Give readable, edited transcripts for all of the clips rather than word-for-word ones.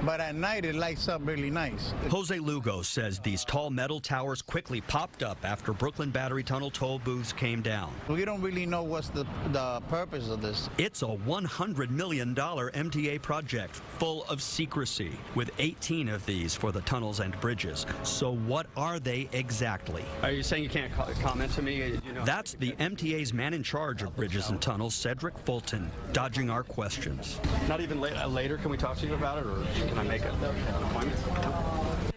but at night it lights up really nice. Jose Lugo says these tall metal towers quickly popped up after Brooklyn Battery Tunnel toll booths came down. We don't really know what's the purpose of this. It's a $100 million MTA project full of secrecy, with 18 of these for the tunnels and bridges. So what are they exactly? Are you saying you can't comment to me? You know, that's the MTA's man in charge of bridges and tunnels, Cedric Fulton, dodging our questions. Not even later can we talk to you about it, or can I make an appointment?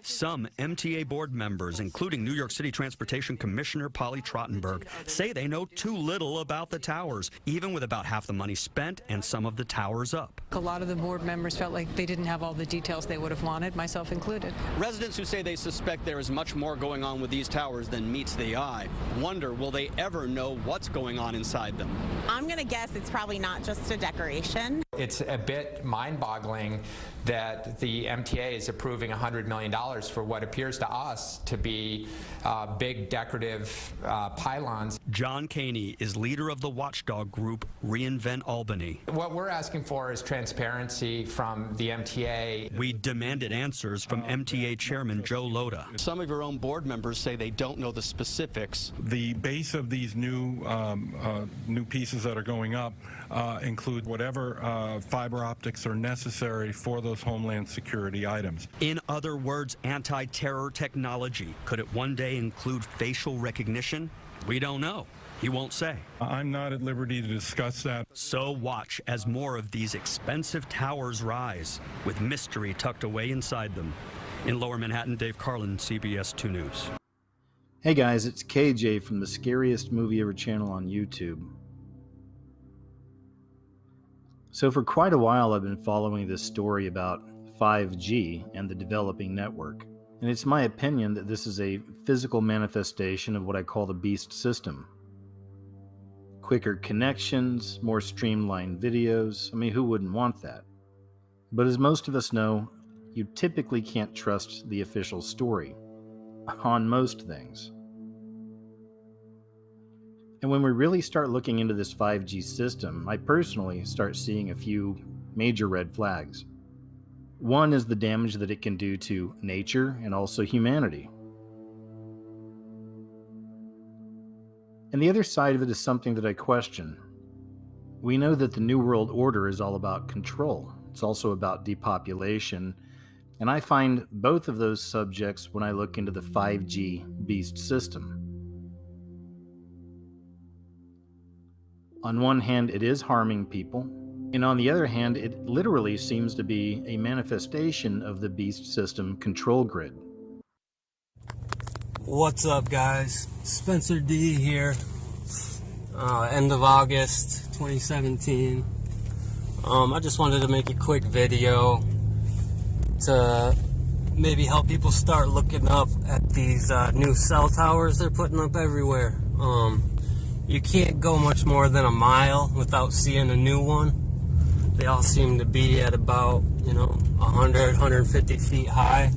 Some MTA board members, including New York City Transportation Commissioner Polly Trottenberg, say they know too little about the towers, even with about half the money spent and some of the towers up. A lot of the board members felt like they didn't have all the details they would have wanted, myself included. Residents who say they suspect there is much more going on with these towers than meets the eye wonder, will they ever know what's going on inside them? I'm going to guess it's probably not just a decoration. It's a bit mind-boggling that the MTA is approving $100 million for what appears to us to be big decorative pylons. John Caney is leader of the watchdog group Reinvent Albany. What we're asking for is transparency from the MTA. We demanded answers from MTA Chairman Joe Loda. Some of your own board members say they don't know the specifics. The base of these new pieces that are going up include whatever fiber optics are necessary for those homeland security items. In other words, anti-terror technology. Could it one day include facial recognition? We don't know. He won't say. I'm not at liberty to discuss that. So watch as more of these expensive towers rise, with mystery tucked away inside them. In Lower Manhattan, Dave Carlin, CBS 2 News. Hey guys, it's KJ from the Scariest Movie Ever channel on YouTube. So for quite a while I've been following this story about 5G and the developing network. And it's my opinion that this is a physical manifestation of what I call the beast system. Quicker connections, more streamlined videos. I mean, who wouldn't want that? But as most of us know, you typically can't trust the official story on most things. And when we really start looking into this 5G system, I personally start seeing a few major red flags. One is the damage that it can do to nature and also humanity. And the other side of it is something that I question. We know that the New World Order is all about control. It's also about depopulation. And I find both of those subjects when I look into the 5G beast system. On one hand, it is harming people. And on the other hand, it literally seems to be a manifestation of the beast system control grid. What's up, guys? Spencer D here. End of August 2017. I just wanted to make a quick video to maybe help people start looking up at these new cell towers they're putting up everywhere. You can't go much more than a mile without seeing a new one. They all seem to be at about, 100, 150 feet high.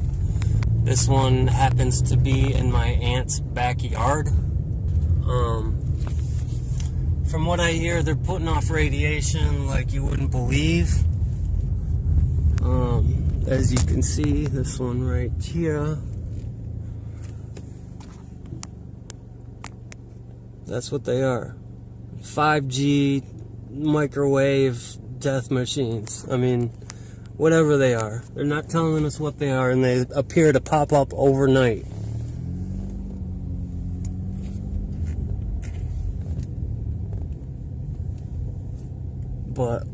This one happens to be in my aunt's backyard. From what I hear, they're putting off radiation like you wouldn't believe. As you can see, this one right here. That's what they are. 5G microwave death machines. I mean, whatever they are. They're not telling us what they are, and they appear to pop up overnight. But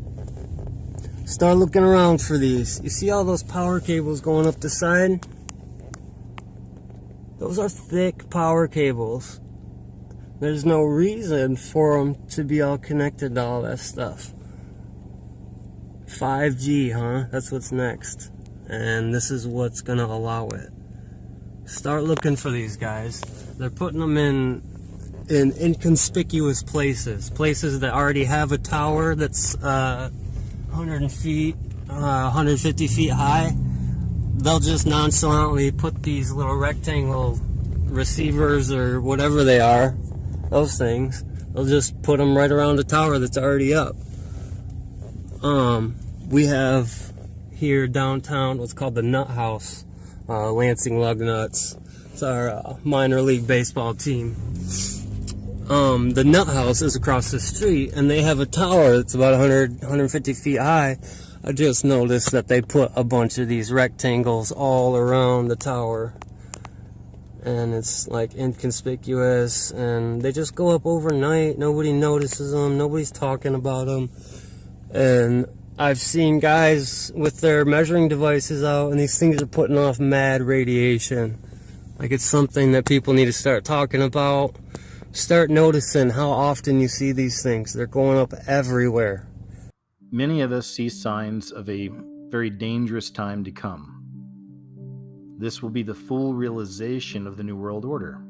start looking around for these. You see all those power cables going up the side? Those are thick power cables. There's no reason for them to be all connected to all that stuff. 5G, huh? That's what's next. And this is what's gonna allow it. Start looking for these guys. They're putting them in inconspicuous places. Places that already have a tower that's 150 feet high. They'll just nonchalantly put these little rectangle receivers or whatever they are, those things, they'll just put them right around the tower that's already up. We have here downtown, what's called the Nut House. Lansing Lugnuts. It's our minor league baseball team. The Nut House is across the street, and they have a tower that's about 150 feet high. I just noticed that they put a bunch of these rectangles all around the tower, and it's like inconspicuous, and they just go up overnight. Nobody notices them. Nobody's talking about them. And I've seen guys with their measuring devices out, and these things are putting off mad radiation. Like, it's something that people need to start talking about. Start noticing how often you see these things. They're going up everywhere. Many of us see signs of a very dangerous time to come. This will be the full realization of the New World Order,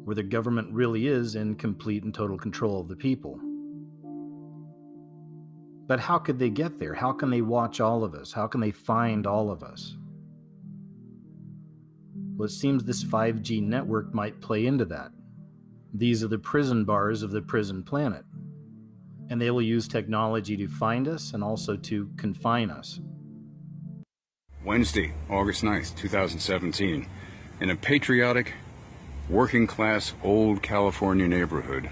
where the government really is in complete and total control of the people. But how could they get there? How can they watch all of us? How can they find all of us? Well, it seems this 5G network might play into that. These are the prison bars of the prison planet, and they will use technology to find us and also to confine us. Wednesday, August 9th, 2017, in a patriotic, working-class old California neighborhood,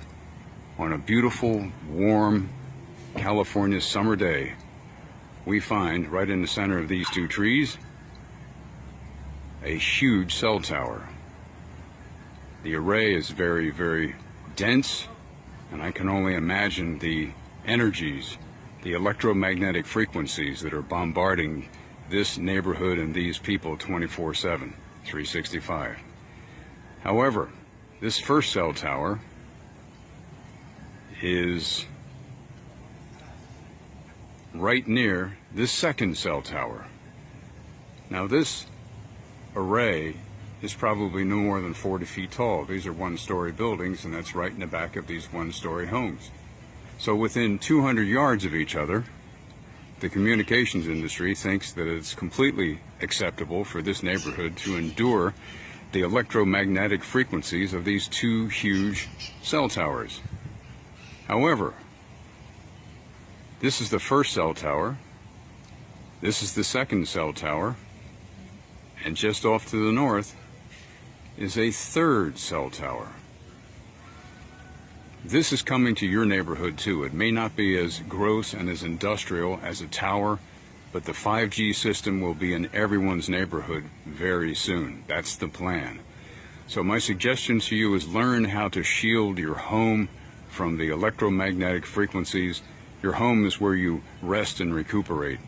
on a beautiful, warm California summer day, we find right in the center of these two trees a huge cell tower. The array is very, very dense, and I can only imagine the energies, the electromagnetic frequencies that are bombarding this neighborhood and these people 24/7, 365. However, this first cell tower is right near this second cell tower. Now, this array is probably no more than 40 feet tall. These are one-story buildings, and that's right in the back of these one-story homes. So within 200 yards of each other, the communications industry thinks that it's completely acceptable for this neighborhood to endure the electromagnetic frequencies of these two huge cell towers. However, this is the first cell tower, this is the second cell tower, and just off to the north is a third cell tower. This is coming to your neighborhood too. It may not be as gross and as industrial as a tower, but the 5G system will be in everyone's neighborhood very soon. That's the plan. So my suggestion to you is learn how to shield your home from the electromagnetic frequencies. Your home is where you rest and recuperate.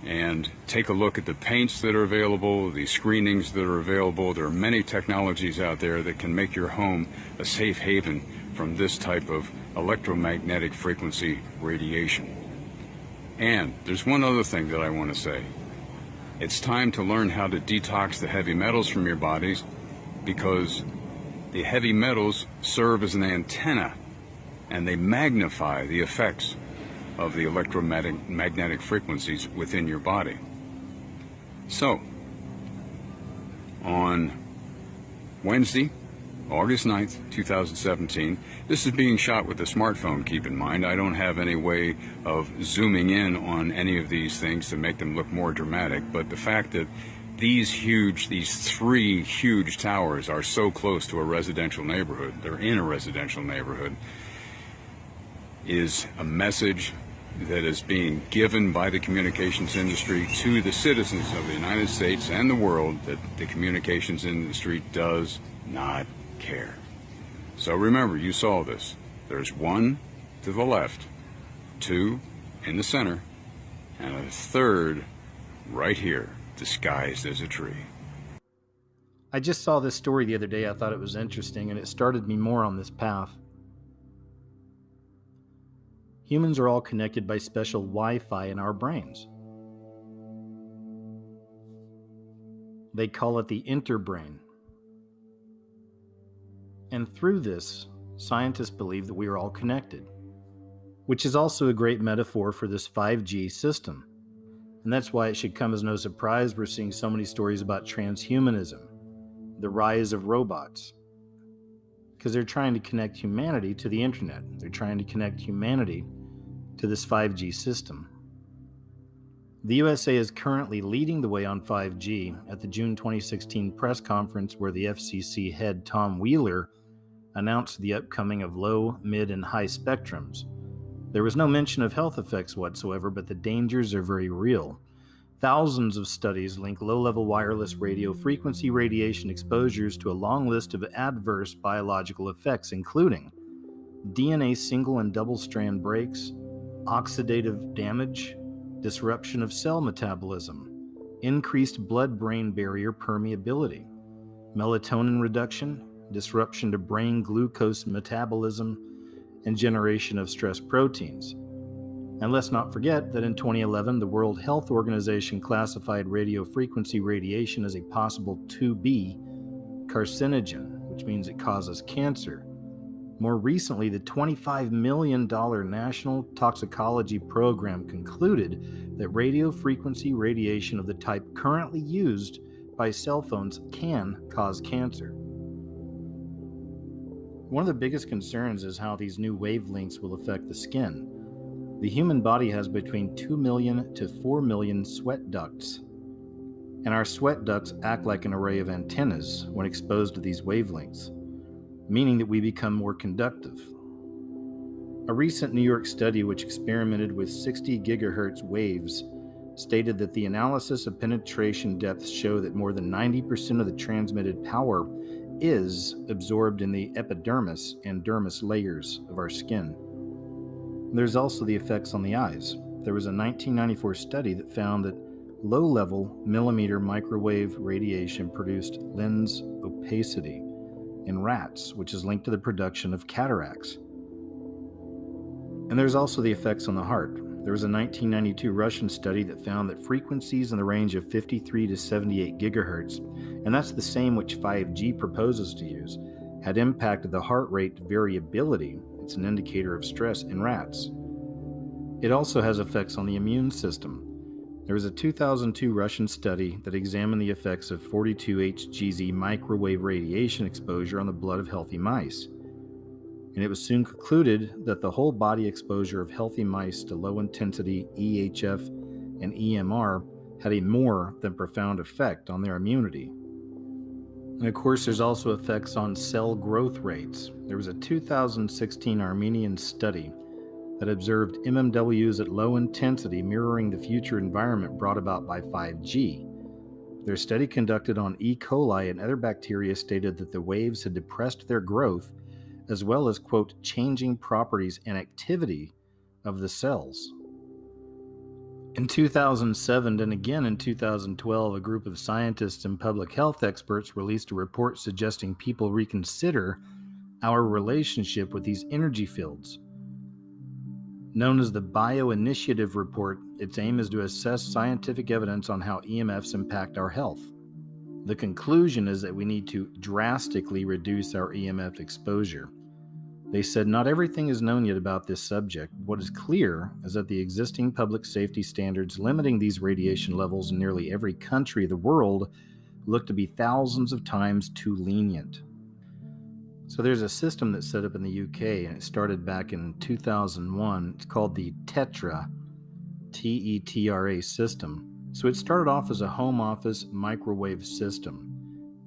And take a look at the paints that are available, the screenings that are available. There are many technologies out there that can make your home a safe haven from this type of electromagnetic frequency radiation. And there's one other thing that I want to say. It's time to learn how to detox the heavy metals from your bodies, because the heavy metals serve as an antenna and they magnify the effects of the electromagnetic frequencies within your body. So, on Wednesday, August 9th, 2017, this is being shot with a smartphone, keep in mind. I don't have any way of zooming in on any of these things to make them look more dramatic, but the fact that these three huge towers are so close to a residential neighborhood, they're in a residential neighborhood, is a message that is being given by the communications industry to the citizens of the United States and the world, that the communications industry does not care. So remember, you saw this. There's one to the left, two in the center, and a third right here, disguised as a tree. I just saw this story the other day. I thought it was interesting, and it started me more on this path. Humans are all connected by special Wi-Fi in our brains. They call it the interbrain. And through this, scientists believe that we are all connected, which is also a great metaphor for this 5G system. And that's why it should come as no surprise we're seeing so many stories about transhumanism, the rise of robots, because they're trying to connect humanity to the internet. They're trying to connect humanity to this 5G system. The USA is currently leading the way on 5G at the June 2016 press conference where the FCC head Tom Wheeler announced the upcoming of low, mid, and high spectrums. There was no mention of health effects whatsoever, but the dangers are very real. Thousands of studies link low-level wireless radio frequency radiation exposures to a long list of adverse biological effects, including DNA single and double-strand breaks, oxidative damage, disruption of cell metabolism, increased blood-brain barrier permeability, melatonin reduction, disruption to brain glucose metabolism, and generation of stress proteins. And let's not forget that in 2011, the World Health Organization classified radio frequency radiation as a possible 2B carcinogen, which means it causes cancer. More recently, the $25 million National Toxicology Program concluded that radio frequency radiation of the type currently used by cell phones can cause cancer. One of the biggest concerns is how these new wavelengths will affect the skin. The human body has between 2 million to 4 million sweat ducts, and our sweat ducts act like an array of antennas when exposed to these wavelengths, meaning that we become more conductive. A recent New York study which experimented with 60 gigahertz waves stated that the analysis of penetration depths show that more than 90% of the transmitted power is absorbed in the epidermis and dermis layers of our skin. There's also the effects on the eyes. There was a 1994 study that found that low-level millimeter microwave radiation produced lens opacity in rats, which is linked to the production of cataracts. And there's also the effects on the heart. There was a 1992 Russian study that found that frequencies in the range of 53 to 78 gigahertz, and that's the same which 5G proposes to use, had impacted the heart rate variability. It's an indicator of stress in rats. It also has effects on the immune system. There was a 2002 Russian study that examined the effects of 42 Hz microwave radiation exposure on the blood of healthy mice. And it was soon concluded that the whole body exposure of healthy mice to low-intensity EHF and EMR had a more than profound effect on their immunity. And of course, there's also effects on cell growth rates. There was a 2016 Armenian study that observed MMWs at low intensity mirroring the future environment brought about by 5G. Their study conducted on E. coli and other bacteria stated that the waves had depressed their growth as well as, quote, changing properties and activity of the cells. In 2007 and again in 2012, a group of scientists and public health experts released a report suggesting people reconsider our relationship with these energy fields. Known as the Bioinitiative Report, its aim is to assess scientific evidence on how EMFs impact our health. The conclusion is that we need to drastically reduce our EMF exposure. They said not everything is known yet about this subject. What is clear is that the existing public safety standards limiting these radiation levels in nearly every country of the world look to be thousands of times too lenient. So there's a system that's set up in the UK, and it started back in 2001. It's called the TETRA, T-E-T-R-A system. So it started off as a home office microwave system.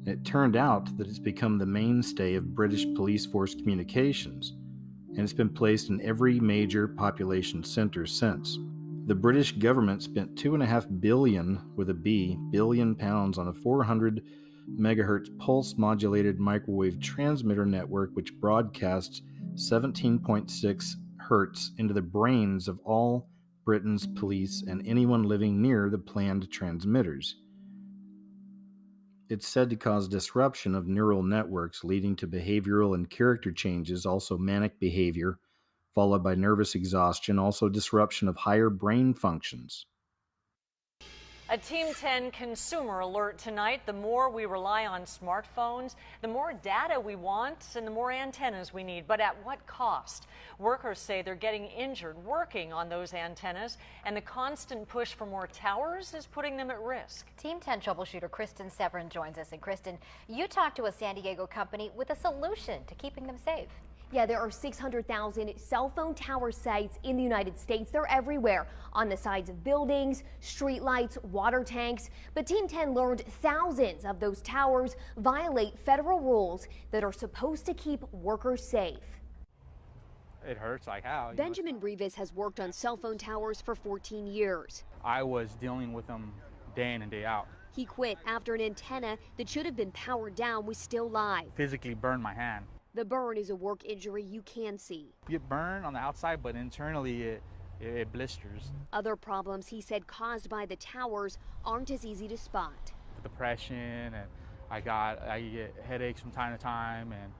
It turned out that it's become the mainstay of British police force communications, and it's been placed in every major population center since. The British government spent £2.5 billion, with a B, billion pounds on a 400 megahertz pulse modulated microwave transmitter network which broadcasts 17.6 hertz into the brains of all Britain's police and anyone living near the planned transmitters. It's said to cause disruption of neural networks, leading to behavioral and character changes, also manic behavior, followed by nervous exhaustion, also disruption of higher brain functions. A Team 10 consumer alert tonight. The more we rely on smartphones, the more data we want and the more antennas we need. But at what cost? Workers say they're getting injured working on those antennas, and the constant push for more towers is putting them at risk. Team 10 troubleshooter Kristen Severin joins us. And Kristen, you talked to a San Diego company with a solution to keeping them safe. Yeah, there are 600,000 cell phone tower sites in the United States. They're everywhere, on the sides of buildings, streetlights, water tanks. But Team 10 learned thousands of those towers violate federal rules that are supposed to keep workers safe. It hurts like how. Benjamin Rivas has worked on cell phone towers for 14 years. I was dealing with them day in and day out. He quit after an antenna that should have been powered down was still live. Physically burned my hand. The burn is a work injury you can see. You get burned on the outside, but internally it blisters. Other problems he said caused by the towers aren't as easy to spot. Depression, and I get headaches from time to time, and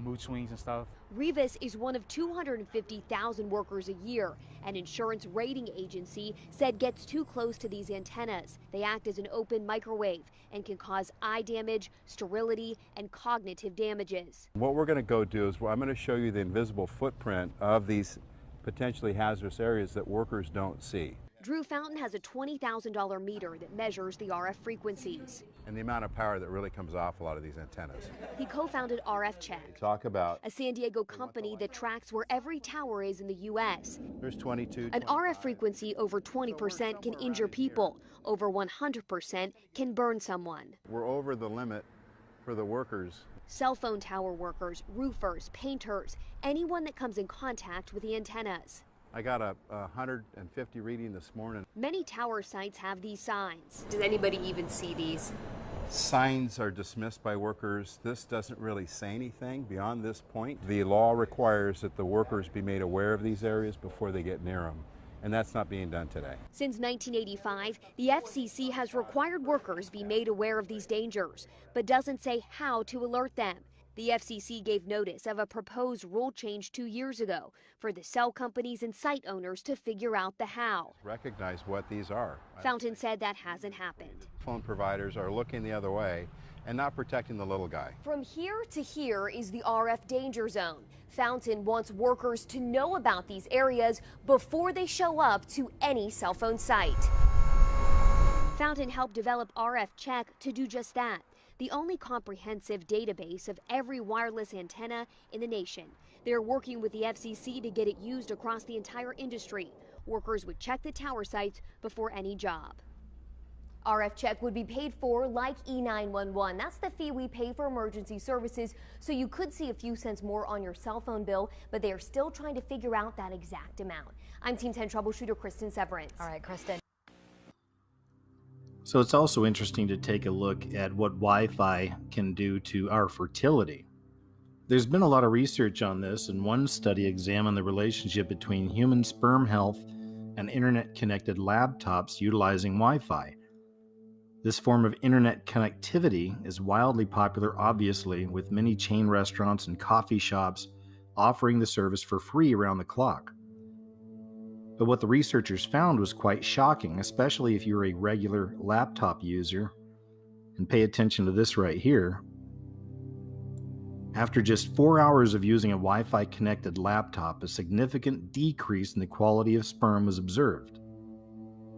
mood swings and stuff. Rivas is one of 250,000 workers a year. An insurance rating agency said gets too close to these antennas. They act as an open microwave and can cause eye damage, sterility, and cognitive damages. What we're going to go do is I'm going to show you the invisible footprint of these potentially hazardous areas that workers don't see. Drew Fountain has a $20,000 meter that measures the RF frequencies. And the amount of power that really comes off a lot of these antennas. He co-founded RF Check, Talk about a San Diego company that tracks where every tower is in the U.S. There's 22. An RF frequency over 20% can injure people. Over 100% can burn someone. We're over the limit for the workers. Cell phone tower workers, roofers, painters, anyone that comes in contact with the antennas. I got a 150 reading this morning. Many tower sites have these signs. Does anybody even see these? Signs are dismissed by workers. This doesn't really say anything beyond this point. The law requires that the workers be made aware of these areas before they get near them, and that's not being done today. Since 1985, the FCC has required workers be made aware of these dangers, but doesn't say how to alert them. The FCC gave notice of a proposed rule change 2 years ago for the cell companies and site owners to figure out the how. Recognize what these are. Fountain said that hasn't happened. Phone providers are looking the other way and not protecting the little guy. From here to here is the RF danger zone. Fountain wants workers to know about these areas before they show up to any cell phone site. Fountain helped develop RF Check to do just that. The only comprehensive database of every wireless antenna in the nation. They're working with the FCC to get it used across the entire industry. Workers would check the tower sites before any job. RF Check would be paid for like E911. That's the fee we pay for emergency services, so you could see a few cents more on your cell phone bill, but they are still trying to figure out that exact amount. I'm Team 10 troubleshooter Kristen Severance. All right, Kristen. So it's also interesting to take a look at what Wi-Fi can do to our fertility. There's been a lot of research on this, and one study examined the relationship between human sperm health and internet-connected laptops utilizing Wi-Fi. This form of internet connectivity is wildly popular, obviously, with many chain restaurants and coffee shops offering the service for free around the clock. But what the researchers found was quite shocking, especially if you're a regular laptop user. And pay attention to this right here. After just 4 hours of using a Wi-Fi connected laptop, a significant decrease in the quality of sperm was observed.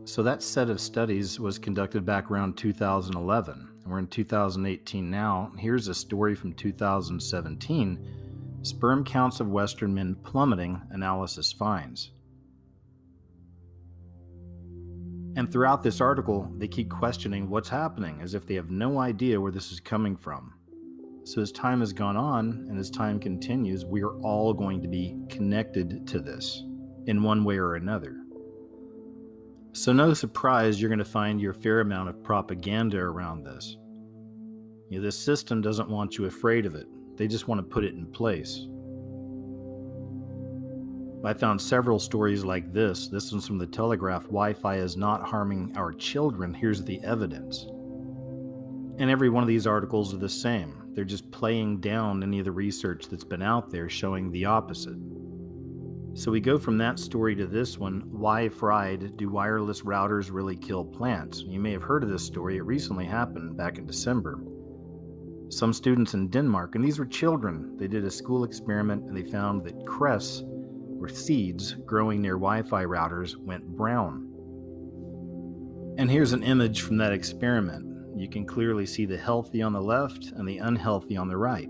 So that set of studies was conducted back around 2011. We're in 2018 now. Here's a story from 2017. Sperm counts of Western men plummeting, analysis finds. And throughout this article, they keep questioning what's happening, as if they have no idea where this is coming from. So as time has gone on, and as time continues, we are all going to be connected to this, in one way or another. So no surprise you're going to find your fair amount of propaganda around this. This system doesn't want you afraid of it. They just want to put it in place. I found several stories like this. This one's from the Telegraph. Wi-Fi is not harming our children. Here's the evidence. And every one of these articles are the same. They're just playing down any of the research that's been out there showing the opposite. So we go from that story to this one. Why fried? Do wireless routers really kill plants? You may have heard of this story. It recently happened back in December. Some students in Denmark, and these were children, they did a school experiment and they found that cress, or seeds growing near Wi-Fi routers, went brown. And here's an image from that experiment. You can clearly see the healthy on the left and the unhealthy on the right.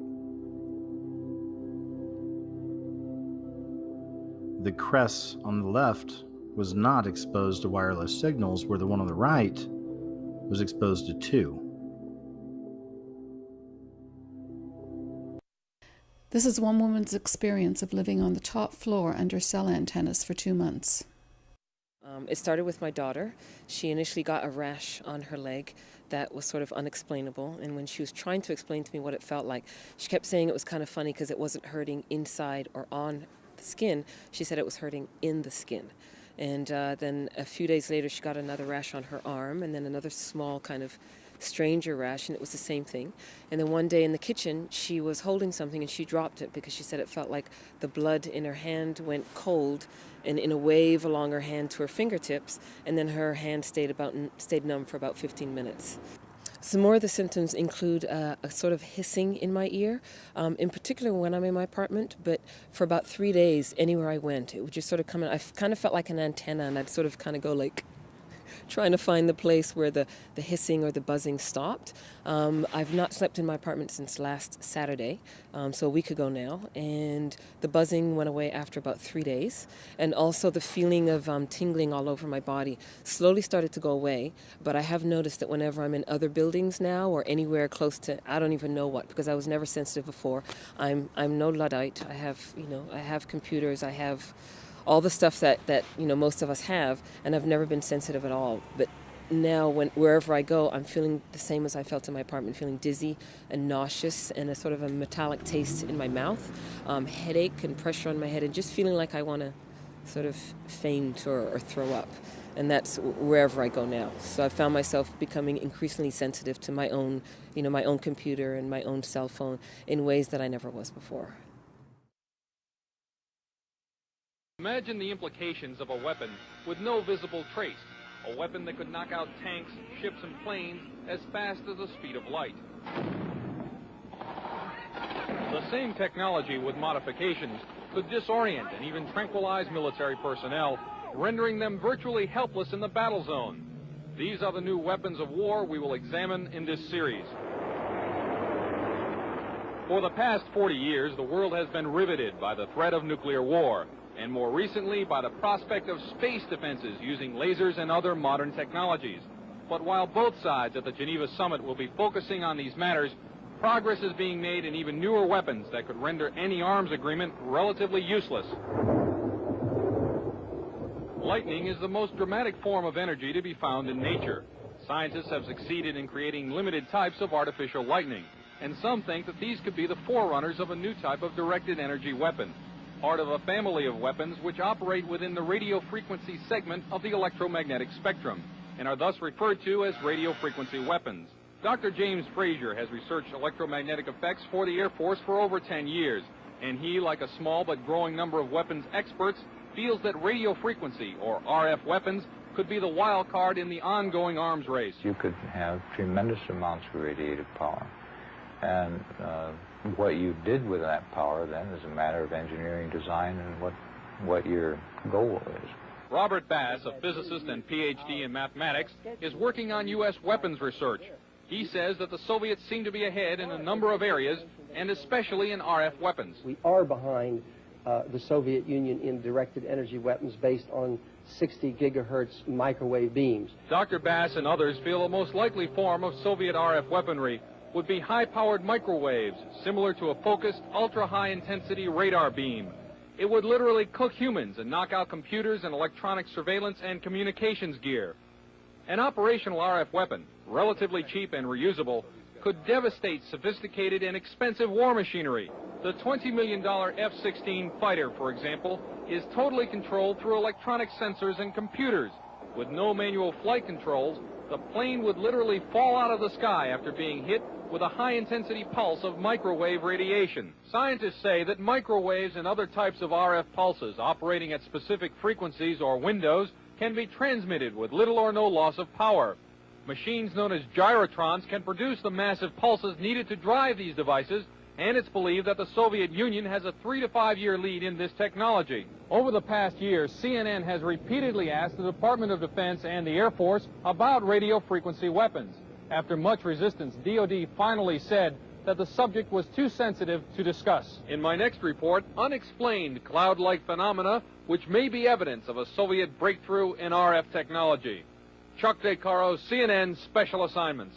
the crest on the left was not exposed to wireless signals, where the one on the right was exposed to 2. This is one woman's experience of living on the top floor under cell antennas for 2 months. It started with my daughter. She initially got a rash on her leg that was sort of unexplainable, and when she was trying to explain to me what it felt like, she kept saying it was kind of funny because it wasn't hurting inside or on the skin. She said it was hurting in the skin. And then a few days later she got another rash on her arm, and then another small kind of stranger rash, and it was the same thing. And then one day in the kitchen she was holding something and she dropped it because she said it felt like the blood in her hand went cold and in a wave along her hand to her fingertips, and then her hand stayed numb for about 15 minutes. Some more of the symptoms include a sort of hissing in my ear, in particular when I'm in my apartment, but for about 3 days, anywhere I went, it would just sort of come in. I kind of felt like an antenna, and I'd sort of kind of go like, trying to find the place where the hissing or the buzzing stopped. I've not slept in my apartment since last Saturday, so a week ago now, and the buzzing went away after about 3 days, and also the feeling of tingling all over my body slowly started to go away. But I have noticed that whenever I'm in other buildings now or anywhere close to, I don't even know what, because I was never sensitive before. I'm no Luddite. I have computers, I have all the stuff that most of us have, and I've never been sensitive at all. But now wherever I go, I'm feeling the same as I felt in my apartment, feeling dizzy and nauseous and a sort of a metallic taste in my mouth, headache and pressure on my head, and just feeling like I want to sort of faint or throw up. And that's wherever I go now. So I found myself becoming increasingly sensitive to my own computer and my own cell phone in ways that I never was before. Imagine the implications of a weapon with no visible trace, a weapon that could knock out tanks, ships, and planes as fast as the speed of light. The same technology with modifications could disorient and even tranquilize military personnel, rendering them virtually helpless in the battle zone. These are the new weapons of war we will examine in this series. For the past 40 years, the world has been riveted by the threat of nuclear war, and more recently by the prospect of space defenses using lasers and other modern technologies. But while both sides at the Geneva summit will be focusing on these matters, progress is being made in even newer weapons that could render any arms agreement relatively useless. Lightning is the most dramatic form of energy to be found in nature. Scientists have succeeded in creating limited types of artificial lightning, and some think that these could be the forerunners of a new type of directed energy weapon, part of a family of weapons which operate within the radio frequency segment of the electromagnetic spectrum and are thus referred to as radio frequency weapons. Dr. James Frazier has researched electromagnetic effects for the Air Force for over 10 years, and he, like a small but growing number of weapons experts, feels that radio frequency, or RF weapons, could be the wild card in the ongoing arms race. You could have tremendous amounts of radiative power, and what you did with that power then is a matter of engineering design and what your goal is. Robert Bass, a physicist and PhD in mathematics, is working on U.S. weapons research. He says that the Soviets seem to be ahead in a number of areas, and especially in RF weapons. We are behind the Soviet Union in directed energy weapons based on 60 gigahertz microwave beams. Dr. Bass and others feel the most likely form of Soviet RF weaponry would be high-powered microwaves, similar to a focused, ultra-high-intensity radar beam. It would literally cook humans and knock out computers and electronic surveillance and communications gear. An operational RF weapon, relatively cheap and reusable, could devastate sophisticated and expensive war machinery. The $20 million F-16 fighter, for example, is totally controlled through electronic sensors and computers. With no manual flight controls, the plane would literally fall out of the sky after being hit with a high-intensity pulse of microwave radiation. Scientists say that microwaves and other types of RF pulses operating at specific frequencies or windows can be transmitted with little or no loss of power. Machines known as gyrotrons can produce the massive pulses needed to drive these devices, and it's believed that the Soviet Union has a 3 to 5 year lead in this technology. Over the past year, CNN has repeatedly asked the Department of Defense and the Air Force about radio frequency weapons. After much resistance, DoD finally said that the subject was too sensitive to discuss. In my next report, unexplained cloud-like phenomena which may be evidence of a Soviet breakthrough in RF technology. Chuck DeCaro, CNN Special Assignments.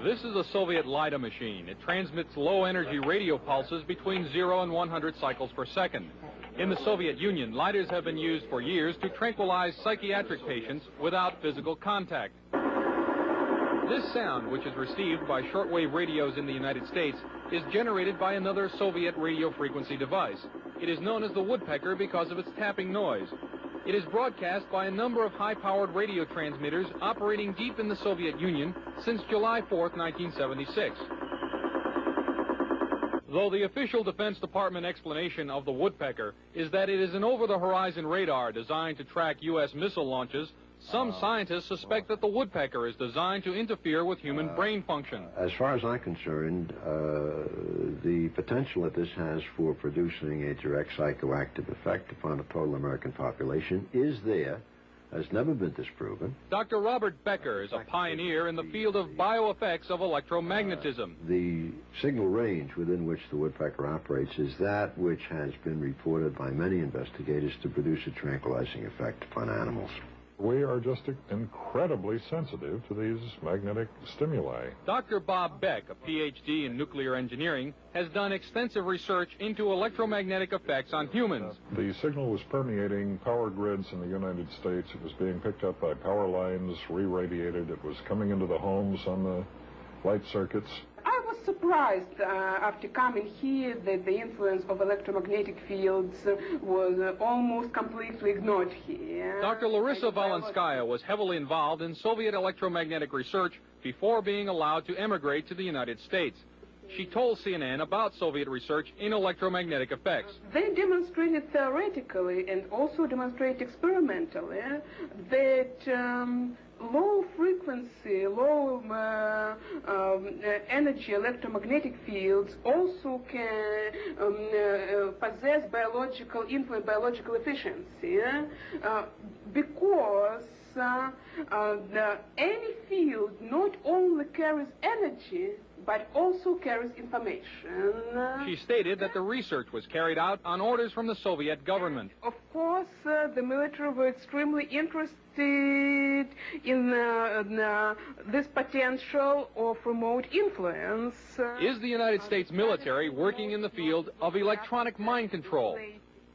This is a Soviet LIDA machine. It transmits low-energy radio pulses between 0 and 100 cycles per second. In the Soviet Union, LIDAs have been used for years to tranquilize psychiatric patients without physical contact. This sound, which is received by shortwave radios in the United States, is generated by another Soviet radio frequency device. It is known as the woodpecker because of its tapping noise. It is broadcast by a number of high-powered radio transmitters operating deep in the Soviet Union since July 4th, 1976. Though the official Defense Department explanation of the woodpecker is that it is an over-the-horizon radar designed to track U.S. missile launches, some scientists suspect that the woodpecker is designed to interfere with human brain function. As far as I'm concerned, the potential that this has for producing a direct psychoactive effect upon the total American population is there, has never been disproven. Dr. Robert Becker is a pioneer in the field of bioeffects of electromagnetism. The signal range within which the woodpecker operates is that which has been reported by many investigators to produce a tranquilizing effect upon animals. We are just incredibly sensitive to these magnetic stimuli. Dr. Bob Beck, a PhD in nuclear engineering, has done extensive research into electromagnetic effects on humans. The signal was permeating power grids in the United States. It was being picked up by power lines, re-radiated. It was coming into the homes on the light circuits. I was surprised after coming here that the influence of electromagnetic fields was almost completely ignored here. Dr. Larissa Valenskaya was heavily involved in Soviet electromagnetic research before being allowed to emigrate to the United States. She told CNN about Soviet research in electromagnetic effects. They demonstrated theoretically and also demonstrate experimentally that low frequency, low energy electromagnetic fields also can possess biological efficiency because any field not only carries energy but also carries information. She stated that the research was carried out on orders from the Soviet government. Of course, the military were extremely interested in this potential of remote influence. Is the United States military working in the field of electronic mind control?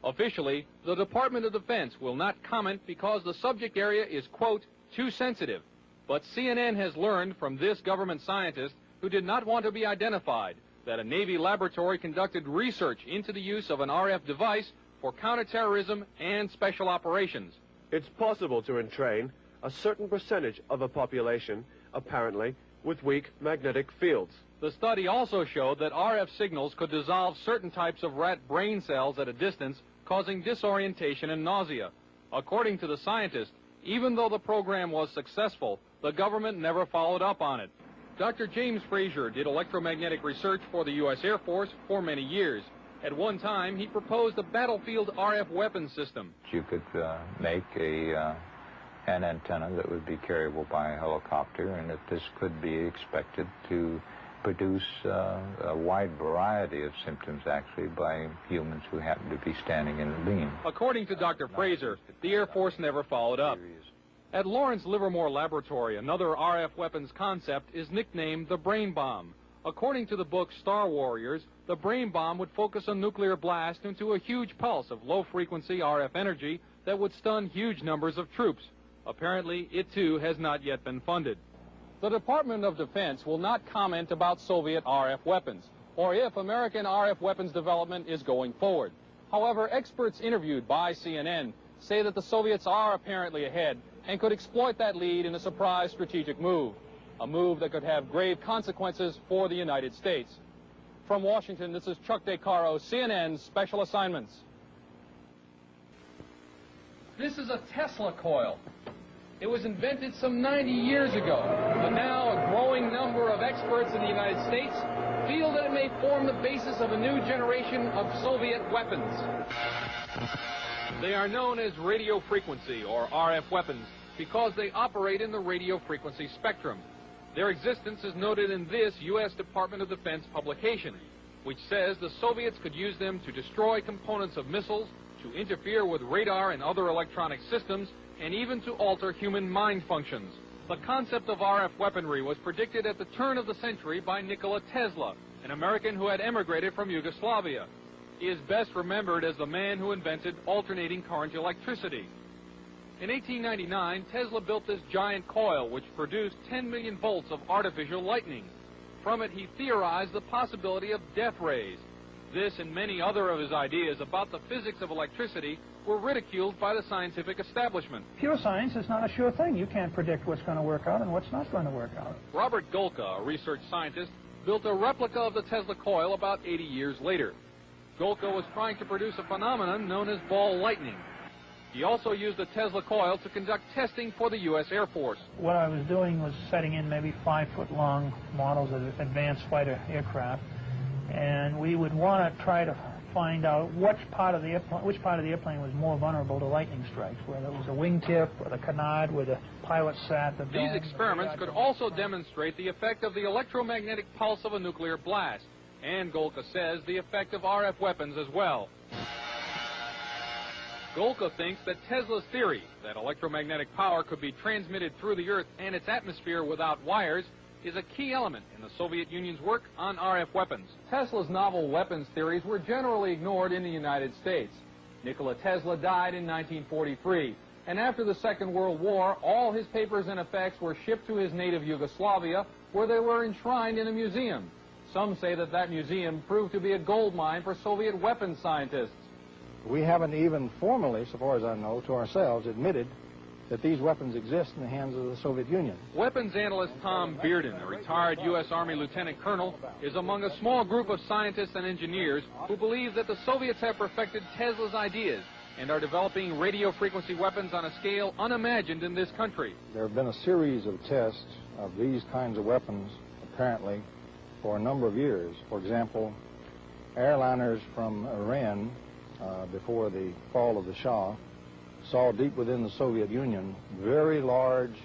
Officially, the Department of Defense will not comment because the subject area is, quote, too sensitive. But CNN has learned from this government scientist, who did not want to be identified, that a Navy laboratory conducted research into the use of an RF device for counterterrorism and special operations. It's possible to entrain a certain percentage of a population, apparently, with weak magnetic fields. The study also showed that RF signals could dissolve certain types of rat brain cells at a distance, causing disorientation and nausea. According to the scientist, even though the program was successful, the government never followed up on it. Dr. James Frazier did electromagnetic research for the U.S. Air Force for many years. At one time, he proposed a battlefield RF weapon system. You could make an antenna that would be carryable by a helicopter, and that this could be expected to produce a wide variety of symptoms, actually, by humans who happen to be standing in the beam. According to Dr. Fraser, the Air Force never followed up. At Lawrence Livermore Laboratory, another RF weapons concept is nicknamed the brain bomb. According to the book Star Warriors, the brain bomb would focus a nuclear blast into a huge pulse of low-frequency RF energy that would stun huge numbers of troops. Apparently, it too has not yet been funded. The Department of Defense will not comment about Soviet RF weapons, or if American RF weapons development is going forward. However, experts interviewed by CNN say that the Soviets are apparently ahead and could exploit that lead in a surprise strategic move, a move that could have grave consequences for the United States. From Washington, this is Chuck DeCaro, CNN Special Assignments. This is a Tesla coil. It was invented some 90 years ago, but now a growing number of experts in the United States feel that it may form the basis of a new generation of Soviet weapons. They are known as radio frequency, or RF weapons, because they operate in the radio frequency spectrum. Their existence is noted in this U.S. Department of Defense publication, which says the Soviets could use them to destroy components of missiles, to interfere with radar and other electronic systems, and even to alter human mind functions. The concept of RF weaponry was predicted at the turn of the century by Nikola Tesla, an American who had emigrated from Yugoslavia. He is best remembered as the man who invented alternating current electricity. In 1899, Tesla built this giant coil which produced 10 million volts of artificial lightning. From it, he theorized the possibility of death rays. This and many other of his ideas about the physics of electricity were ridiculed by the scientific establishment. Pure science is not a sure thing. You can't predict what's going to work out and what's not going to work out. Robert Golka, a research scientist, built a replica of the Tesla coil about 80 years later. Golka was trying to produce a phenomenon known as ball lightning. He also used the Tesla coil to conduct testing for the U.S. Air Force. What I was doing was setting in maybe 5-foot-long models of advanced fighter aircraft, and we would want to try to find out which part of the airplane was more vulnerable to lightning strikes, whether it was the wingtip or the canard where the pilot sat. These experiments could also demonstrate the effect of the electromagnetic pulse of a nuclear blast, and Golka says the effect of RF weapons as well. Golka thinks that Tesla's theory that electromagnetic power could be transmitted through the Earth and its atmosphere without wires is a key element in the Soviet Union's work on RF weapons. Tesla's novel weapons theories were generally ignored in the United States. Nikola Tesla died in 1943, and after the Second World War, all his papers and effects were shipped to his native Yugoslavia, where they were enshrined in a museum. Some say that that museum proved to be a gold mine for Soviet weapons scientists. We haven't even formally, so far as I know, to ourselves admitted that these weapons exist in the hands of the Soviet Union. Weapons analyst Tom Bearden, a retired U.S. Army lieutenant colonel, is among a small group of scientists and engineers who believe that the Soviets have perfected Tesla's ideas and are developing radio frequency weapons on a scale unimagined in this country. There have been a series of tests of these kinds of weapons, apparently, for a number of years. For example, airliners from Iran, before the fall of the Shah, saw deep within the Soviet Union very large,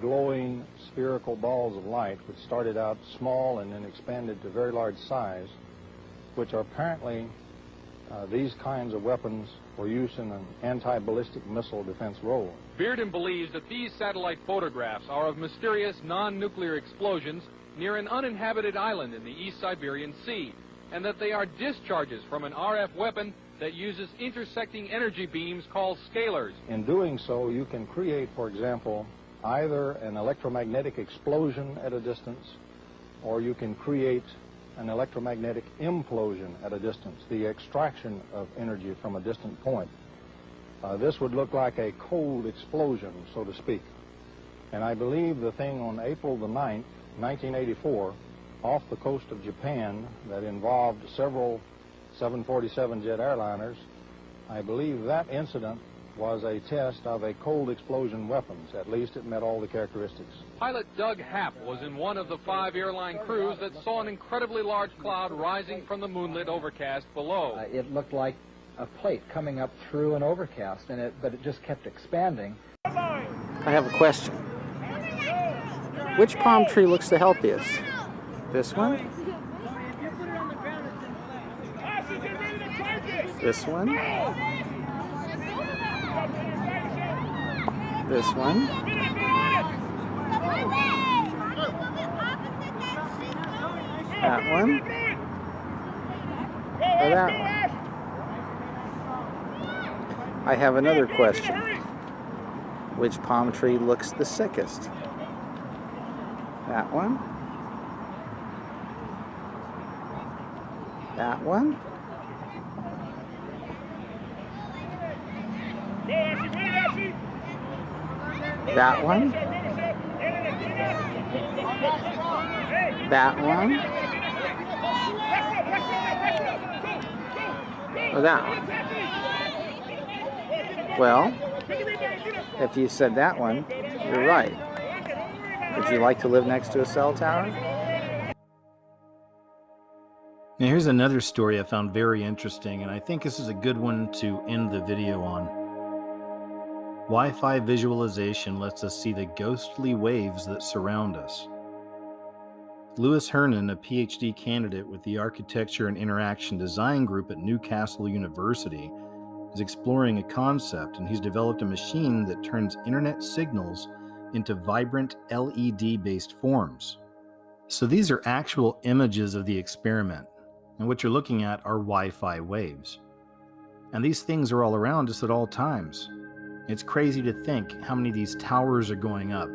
glowing spherical balls of light, which started out small and then expanded to very large size, which are apparently these kinds of weapons for use in an anti-ballistic missile defense role. Bearden believes that these satellite photographs are of mysterious non-nuclear explosions near an uninhabited island in the East Siberian Sea, and that they are discharges from an RF weapon that uses intersecting energy beams called scalars. In doing so, you can create, for example, either an electromagnetic explosion at a distance, or you can create an electromagnetic implosion at a distance, the extraction of energy from a distant point. This would look like a cold explosion, so to speak. And I believe the thing on April the 9th, 1984, off the coast of Japan, that involved several 747 jet airliners, I believe that incident was a test of a cold explosion weapons. At least it met all the characteristics. Pilot Doug Happ was in one of the 5 airline crews that saw an incredibly large cloud rising from the moonlit overcast below. It looked like a plate coming up through an overcast, but it just kept expanding. I have a question. Which palm tree looks the healthiest? This one? This one? This one? That one? Or that one? I have another question. Which palm tree looks the sickest? That one? That one? That one? That one? Or that one? Well, if you said that one, you're right. Would you like to live next to a cell tower? Now here's another story I found very interesting, and I think this is a good one to end the video on. Wi-Fi visualization lets us see the ghostly waves that surround us. Louis Hernan, a PhD candidate with the Architecture and Interaction Design Group at Newcastle University, is exploring a concept, and he's developed a machine that turns internet signals into vibrant LED-based forms. So these are actual images of the experiment, and what you're looking at are Wi-Fi waves. And these things are all around us at all times. It's crazy to think how many of these towers are going up,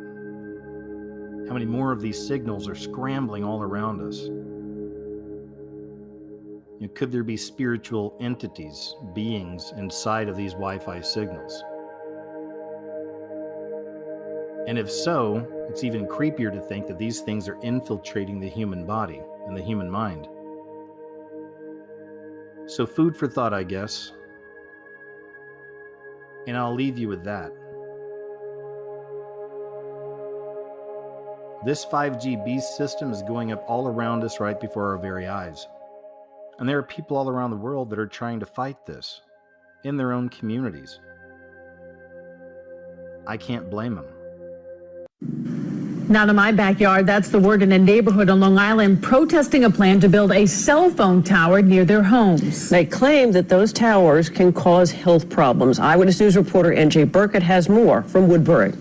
how many more of these signals are scrambling all around us. Could there be spiritual entities, beings inside of these Wi-Fi signals? And if so, it's even creepier to think that these things are infiltrating the human body and the human mind. So food for thought, I guess. And I'll leave you with that. This 5G beast system is going up all around us right before our very eyes. And there are people all around the world that are trying to fight this in their own communities. I can't blame them. Not in my backyard. That's the word in a neighborhood on Long Island protesting a plan to build a cell phone tower near their homes. They claim that those towers can cause health problems. Eyewitness News reporter N.J. Burkett has more from Woodbury.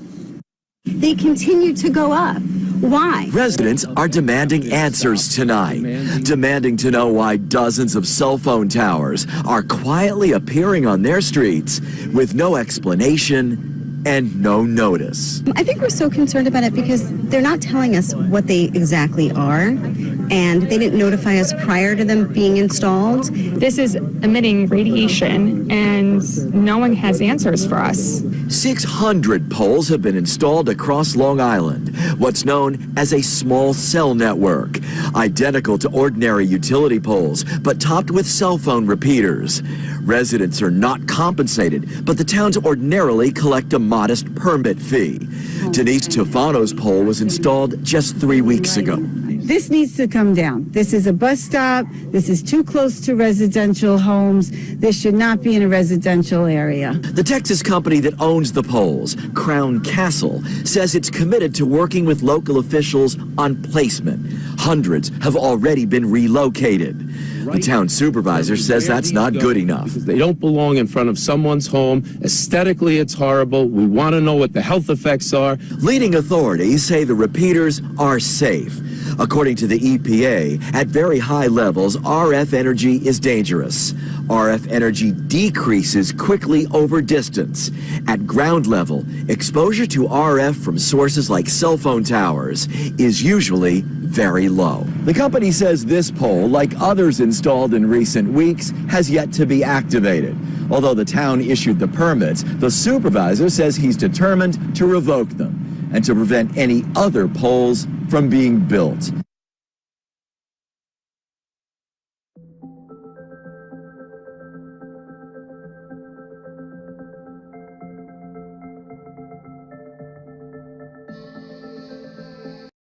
They continue to go up. Why? Residents are demanding answers tonight, demanding to know why dozens of cell phone towers are quietly appearing on their streets with no explanation and no notice. I think we're so concerned about it because they're not telling us what they exactly are, and they didn't notify us prior to them being installed. This is emitting radiation, and no one has answers for us. 600 poles have been installed across Long Island, what's known as a small cell network, identical to ordinary utility poles, but topped with cell phone repeaters. Residents are not compensated, but the towns ordinarily collect a modest permit fee. Denise Tufano's pole was installed just 3 weeks ago. This needs to come down. This is a bus stop. This is too close to residential homes. This should not be in a residential area. The Texas company that owns the poles, Crown Castle, says it's committed to working with local officials on placement. Hundreds have already been relocated. The town supervisor says that's not good enough. They don't belong in front of someone's home. Aesthetically, it's horrible. We want to know what the health effects are. Leading authorities say the repeaters are safe. According to the EPA, at very high levels, RF energy is dangerous. RF energy decreases quickly over distance. At ground level, exposure to RF from sources like cell phone towers is usually very low. The company says this pole, like others installed in recent weeks, has yet to be activated. Although the town issued the permits, the supervisor says he's determined to revoke them and to prevent any other poles from being built.